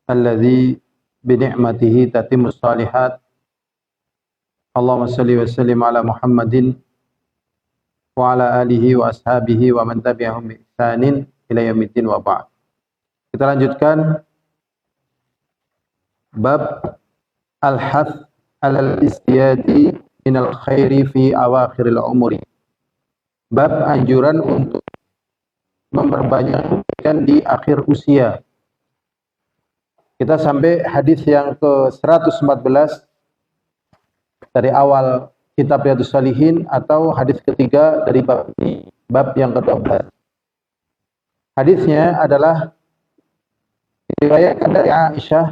alladzi bi ni'matihi tatimmus shalihat. Allahumma shalli wa sallim ala Muhammadin wa ala alihi wa ashabihi wa man tabi'ahum bi ihsanin ila yaumiddin wa ba'd. Kita lanjutkan bab al-hath alal istiyadi minal khairi fi awakhiril umuri. Bab anjuran untuk memperbanyak kebaikan di akhir usia. Kita sampai hadis yang ke-114 dari awal kitab Riyadhus Shalihin atau hadis ketiga dari bab ini, bab yang ke-12. Hadisnya adalah diriwayatkan dari Aisyah,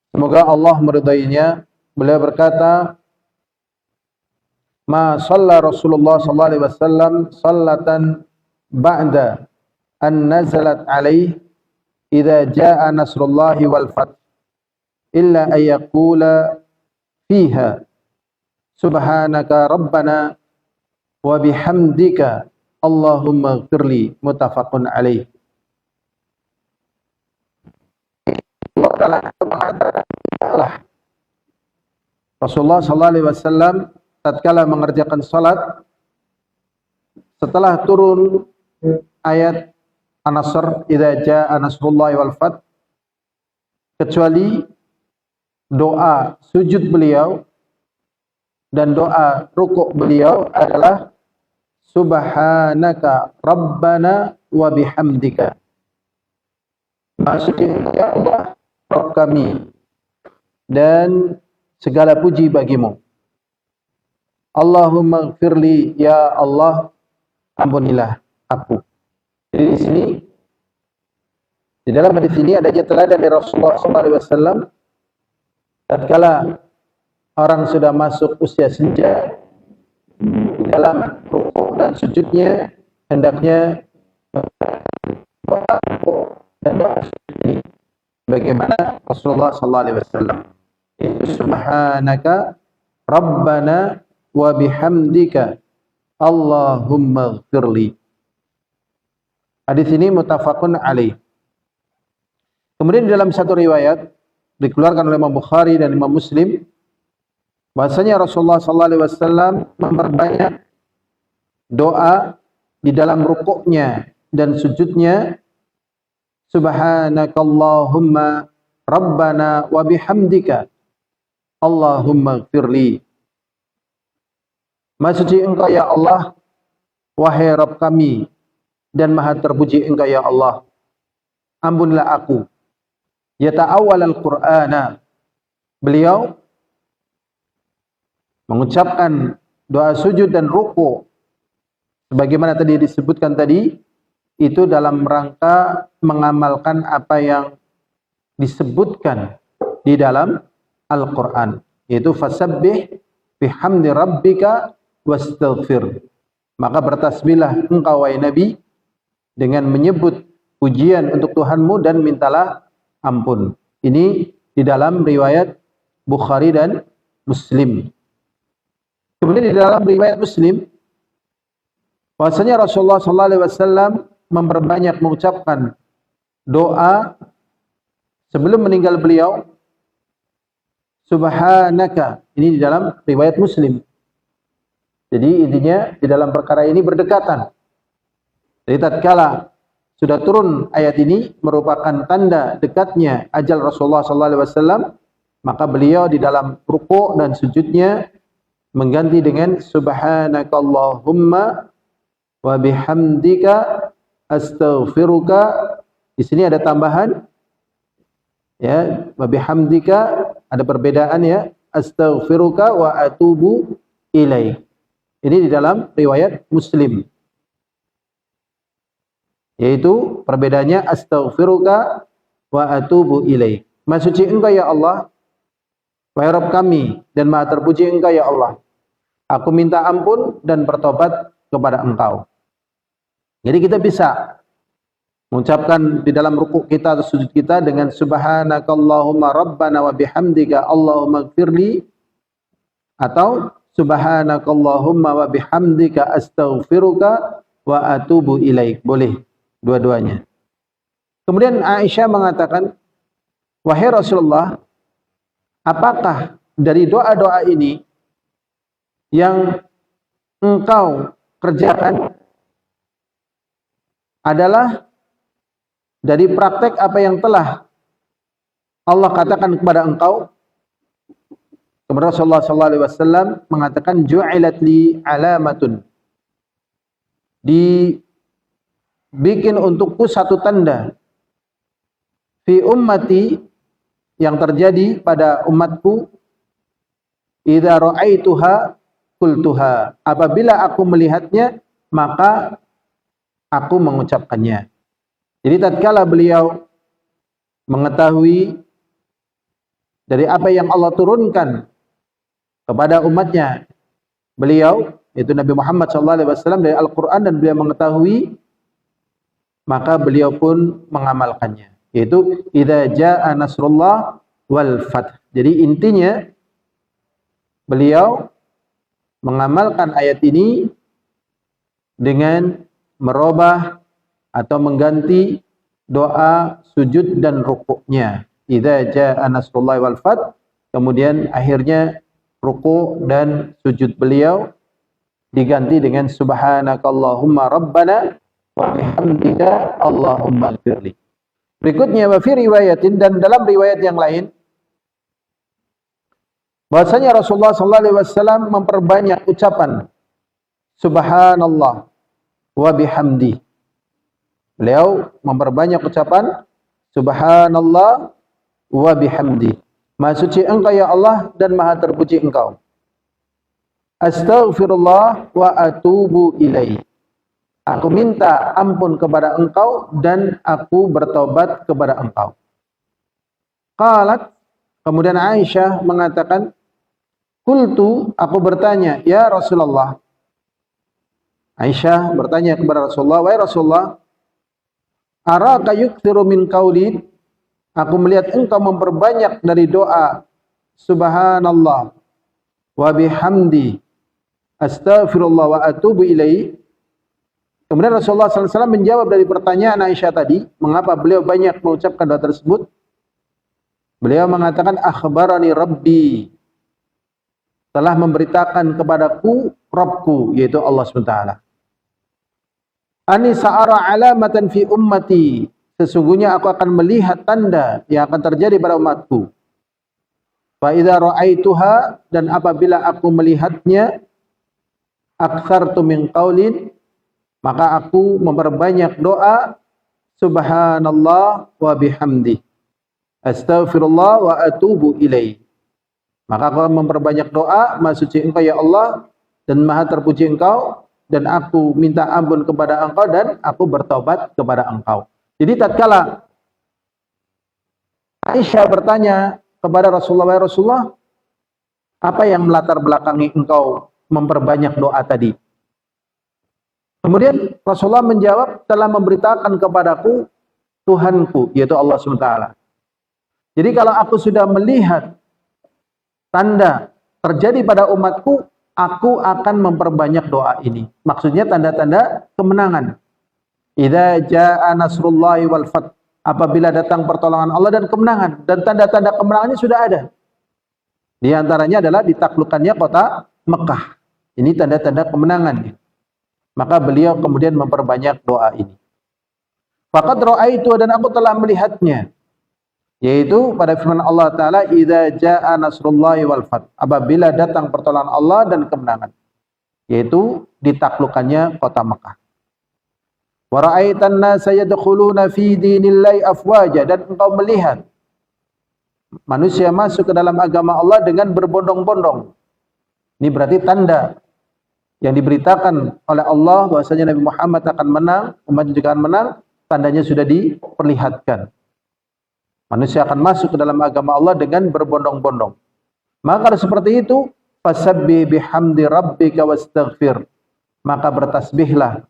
semoga Allah meridainya. Beliau berkata, "Ma shalla Rasulullah sallallahu alaihi wasallam sallatan ba'da an nazalat alaihi idza jaa nasrullahi wal fath illa ay yaqula fiha subhanaka rabbana wa bihamdika Allahumma ighfirli." Muttafaqun alaih. Rasulullah sallallahu alaihi wasallam tatkala mengerjakan salat setelah turun ayat An-Nasr, idza jaa nasrullahi wal fath, kecuali doa sujud beliau dan doa rukuk beliau adalah subhanaka rabbana wa bihamdika. Maksudnya, ya Allah, Rabb kami, dan segala puji bagimu. Allahumma ighfirli, ya Allah, ampunilah aku. Jadi di sini, di dalam hadis ini ada teladan dari Rasulullah SAW. Tatkala orang sudah masuk usia senja, di dalam rukuk dan sujudnya hendaknya dan doa ini bagaimana Rasulullah SAW. Subhanaka rabbana wa bihamdika Allahumma ighfirli. Hadis ini muttafaqun alaih. Kemudian di dalam satu riwayat dikeluarkan oleh Imam Bukhari dan Imam Muslim, bahasanya Rasulullah SAW memperbanyak doa di dalam rukuknya dan sujudnya, subhanakallahumma rabbana wa bihamdika Allahumma ighfirli. Maha suci Engkau ya Allah, wahai Rabb kami, dan maha terpuji Engkau ya Allah, ampunilah aku. Yata'awwal al-Qur'ana, beliau mengucapkan doa sujud dan ruku sebagaimana tadi disebutkan tadi, itu dalam rangka mengamalkan apa yang disebutkan di dalam Al-Qur'an, yaitu fasabbih bihamdi rabbika wastaghfir. Maka bertasbihlah engkau wahai Nabi dengan menyebut pujian untuk Tuhanmu dan mintalah ampun. Ini di dalam riwayat Bukhari dan Muslim. Kemudian di dalam riwayat Muslim, bahwasanya Rasulullah SAW memperbanyak mengucapkan doa sebelum meninggal beliau, subhanaka. Ini di dalam riwayat Muslim. Jadi intinya di dalam perkara ini berdekatan. Jadi tatkala sudah turun ayat ini merupakan tanda dekatnya ajal Rasulullah SAW, maka beliau di dalam rukuk dan sujudnya mengganti dengan subhanakallahumma wa bihamdika astaghfiruka. Di sini ada tambahan, ya, wa bihamdika ada perbedaan, ya, astaghfiruka wa atubu ilaik. Ini di dalam riwayat Muslim, yaitu perbedaannya astaghfiruka wa atubu ilaik. Maha suci Engkau ya Allah, wahai Rabb kami, dan maha terpuji Engkau ya Allah, aku minta ampun dan bertobat kepada Engkau. Jadi kita bisa mengucapkan di dalam rukuk kita atau sujud kita dengan subhanakallahumma rabbana wa bihamdika Allahumma ighfirli, atau subhanakallahumma wa bihamdika astaghfiruka wa atubu ilaik. Boleh dua-duanya. Kemudian Aisyah mengatakan, wahai Rasulullah, apakah dari doa-doa ini yang engkau kerjakan adalah dari praktek apa yang telah Allah katakan kepada engkau? Kemudian Rasulullah SAW mengatakan, ju'ilat li alamatun, dibikin untukku satu tanda, fi ummati, yang terjadi pada umatku, idza ra'aituha qultuha, apabila aku melihatnya maka aku mengucapkannya. Jadi tatkala beliau mengetahui dari apa yang Allah turunkan kepada umatnya beliau, yaitu Nabi Muhammad SAW, dari Al-Quran, dan beliau mengetahui, maka beliau pun mengamalkannya, yaitu idza jaa nasrullah wal fath. Jadi intinya beliau mengamalkan ayat ini dengan merubah atau mengganti doa sujud dan rukuknya. Idza jaa nasrullahi wal fath, kemudian akhirnya ruku dan sujud beliau diganti dengan subhanakallahumma rabbana wa bihamdika allahumma ighfirli. Berikutnya, wa fi riwayatin, dan dalam riwayat yang lain, bahwasanya Rasulullah SAW memperbanyak ucapan subhanallah wa bihamdi. Beliau memperbanyak ucapan subhanallah wa bihamdi. Maha suci engkau ya Allah dan maha terpuji engkau. Astaghfirullah wa atubu ilaih. Aku minta ampun kepada engkau dan aku bertobat kepada engkau. Qalat, kemudian Aisyah mengatakan, qultu, aku bertanya, ya Rasulullah. Aisyah bertanya kepada Rasulullah, wahai Rasulullah, araka yukthiru min qaulin, aku melihat engkau memperbanyak dari doa subhanallah wa bihamdi astaghfirullah wa atubu ilaih. Kemudian Rasulullah SAW menjawab dari pertanyaan Aisyah tadi, mengapa beliau banyak mengucapkan doa tersebut. Beliau mengatakan, akhbarani rabbi, telah memberitakan kepadaku Rabbku, yaitu Allah SWT. Ani sa'ara alamatan fi ummati, sesungguhnya aku akan melihat tanda yang akan terjadi pada umatku. Fa idza ra'aituha, dan apabila aku melihatnya, aktsartu min qaulin, maka aku memperbanyak doa subhanallah wa bihamdi astaghfirullah wa atubu ilaih. Maka aku memperbanyak doa, maha suci engkau ya Allah dan maha terpuji engkau, dan aku minta ampun kepada engkau dan aku bertobat kepada engkau. Jadi tatkala Aisyah bertanya kepada Rasulullah, ya Rasulullah, apa yang melatar belakangi engkau memperbanyak doa tadi? Kemudian Rasulullah menjawab, telah memberitakan kepadaku Tuhanku, yaitu Allah SWT. Jadi kalau aku sudah melihat tanda terjadi pada umatku, aku akan memperbanyak doa ini. Maksudnya tanda-tanda kemenangan. Idza jaa nasrullahi wal fath, apabila datang pertolongan Allah dan kemenangan, dan tanda-tanda kemenangannya sudah ada. Di antaranya adalah ditaklukkannya kota Mekah. Ini tanda-tanda kemenangan. Maka beliau kemudian memperbanyak doa ini. Faqad ra'aitu, dan aku telah melihatnya, yaitu pada firman Allah Ta'ala, idza jaa nasrullahi wal fath, apabila datang pertolongan Allah dan kemenangan, yaitu ditaklukkannya kota Mekah. Wa ra'aitan nasa yadkhuluna fi dinillahi afwaja, dan engkau melihat manusia masuk ke dalam agama Allah dengan berbondong-bondong. Ini berarti tanda yang diberitakan oleh Allah bahwasanya Nabi Muhammad akan menang, umatnya juga akan menang, tandanya sudah diperlihatkan. Manusia akan masuk ke dalam agama Allah dengan berbondong-bondong. Maka kalau seperti itu, fasabbih bihamdi rabbika wastaghfir, maka bertasbihlah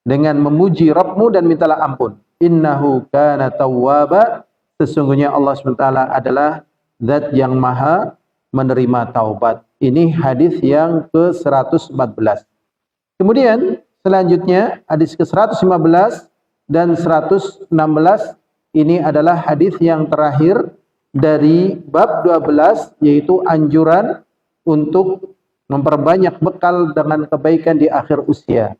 dengan memuji Rabbmu dan mintalah ampun. Innahu kana tawwaba, sesungguhnya Allah SWT adalah zat yang maha menerima taubat. Ini hadis yang ke-114. Kemudian selanjutnya hadis ke-115 dan 116 ini adalah hadis yang terakhir dari bab 12, yaitu anjuran untuk memperbanyak bekal dengan kebaikan di akhir usia.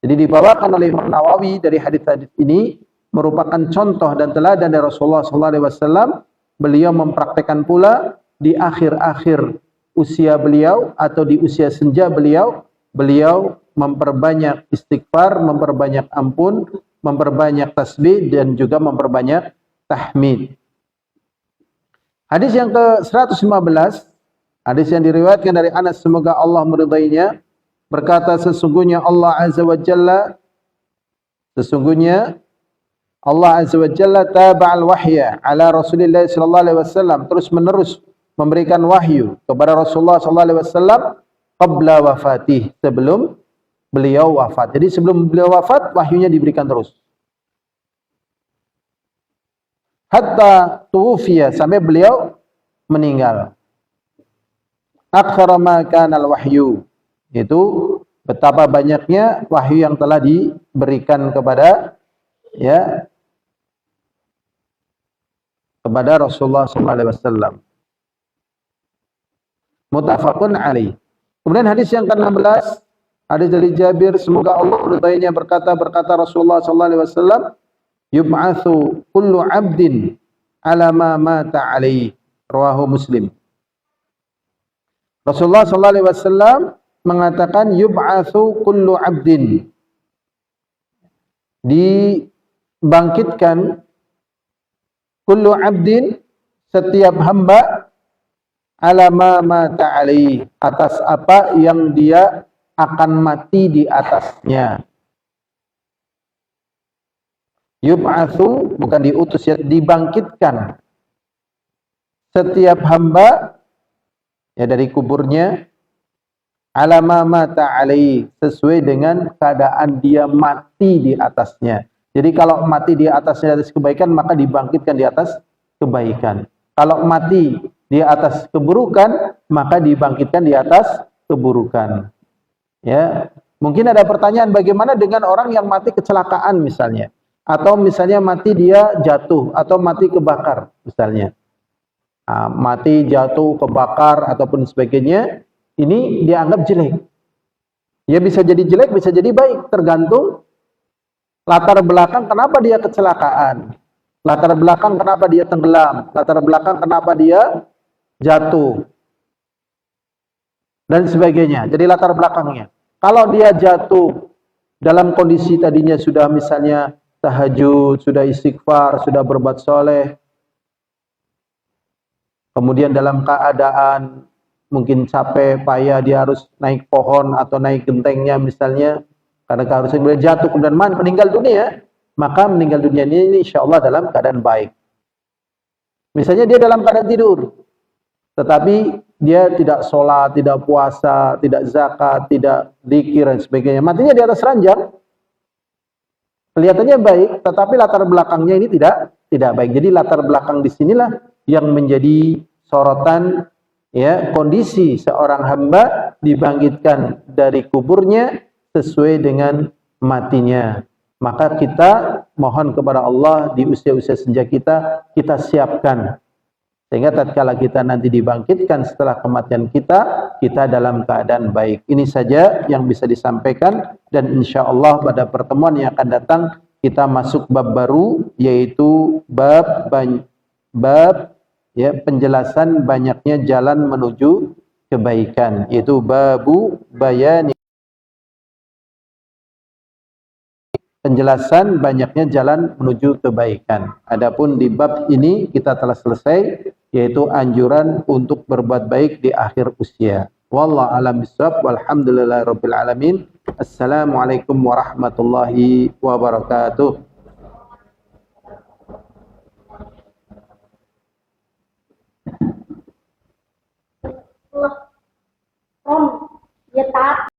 Jadi dibawakan oleh Imam Nawawi dari hadis-hadis ini merupakan contoh dan teladan dari Rasulullah SAW. Beliau mempraktekkan pula di akhir-akhir usia beliau atau di usia senja beliau memperbanyak istighfar, memperbanyak ampun, memperbanyak tasbih, dan juga memperbanyak tahmid. Hadis yang ke-115, hadis yang diriwayatkan dari Anas, semoga Allah meridainya, berkata, sesungguhnya Allah Azza wa Jalla taba'al wahya ala Rasulillah sallallahu alaihi wasallam, terus menerus memberikan wahyu kepada Rasulullah sallallahu alaihi wasallam qabla wafatih, sebelum beliau wafat. Jadi sebelum beliau wafat, wahyunya diberikan terus. Hatta tuwfiya, sampai beliau meninggal. Akthara ma kana al-wahyu, itu betapa banyaknya wahyu yang telah diberikan kepada Rasulullah sallallahu alaihi wasallam. Muttafaqun alaih. Kemudian hadis yang ke-16, hadis dari Jabir, semoga Allah meridainya, berkata Rasulullah sallallahu alaihi wasallam, yub'atsu kullu 'abdin 'ala ma mata 'alaihi, rawahu Muslim. Rasulullah sallallahu alaihi wasallam mengatakan yub'atsu kullu 'abdin, dibangkitkan kullu 'abdin, setiap hamba, 'ala ma mata 'alaihi, atas apa yang dia akan mati di atasnya. Yub'atsu bukan diutus, ya, dibangkitkan setiap hamba dari kuburnya, 'ala ma mata 'alaihi, sesuai dengan keadaan dia mati di atasnya. Jadi kalau mati di atasnya atas kebaikan, maka dibangkitkan di atas kebaikan. Kalau mati di atas keburukan, maka dibangkitkan di atas keburukan. Ya, mungkin ada pertanyaan, bagaimana dengan orang yang mati kecelakaan misalnya? Atau misalnya mati dia jatuh, atau mati kebakar misalnya. Mati, jatuh, kebakar, ataupun sebagainya, ini dianggap jelek. Ya, bisa jadi jelek, bisa jadi baik, tergantung latar belakang kenapa dia kecelakaan, latar belakang kenapa dia tenggelam, latar belakang kenapa dia jatuh, dan sebagainya. Jadi latar belakangnya. Kalau dia jatuh dalam kondisi tadinya sudah misalnya tahajud, sudah istighfar, sudah berbuat soleh, kemudian dalam keadaan mungkin capek, payah, dia harus naik pohon atau naik gentengnya misalnya, karena keharusan, kemudian jatuh, kemudian meninggal dunia, maka meninggal dunia ini insya Allah dalam keadaan baik. Misalnya dia dalam keadaan tidur, tetapi dia tidak sholat, tidak puasa, tidak zakat, tidak zikir, dan sebagainya, matinya di atas ranjang. Kelihatannya baik, tetapi latar belakangnya ini tidak baik. Jadi latar belakang disinilah yang menjadi sorotan, ya, kondisi seorang hamba dibangkitkan dari kuburnya sesuai dengan matinya. Maka kita mohon kepada Allah di usia-usia senja kita siapkan, sehingga tatkala kita nanti dibangkitkan setelah kematian kita dalam keadaan baik. Ini saja yang bisa disampaikan, dan insya Allah pada pertemuan yang akan datang kita masuk bab baru, yaitu bab penjelasan banyaknya jalan menuju kebaikan, yaitu babu bayani, penjelasan banyaknya jalan menuju kebaikan. Adapun di bab ini kita telah selesai, yaitu anjuran untuk berbuat baik di akhir usia. Wallahu a'lam bishawab, walhamdulillahirabbil alamin. Assalamualaikum warahmatullahi wabarakatuh.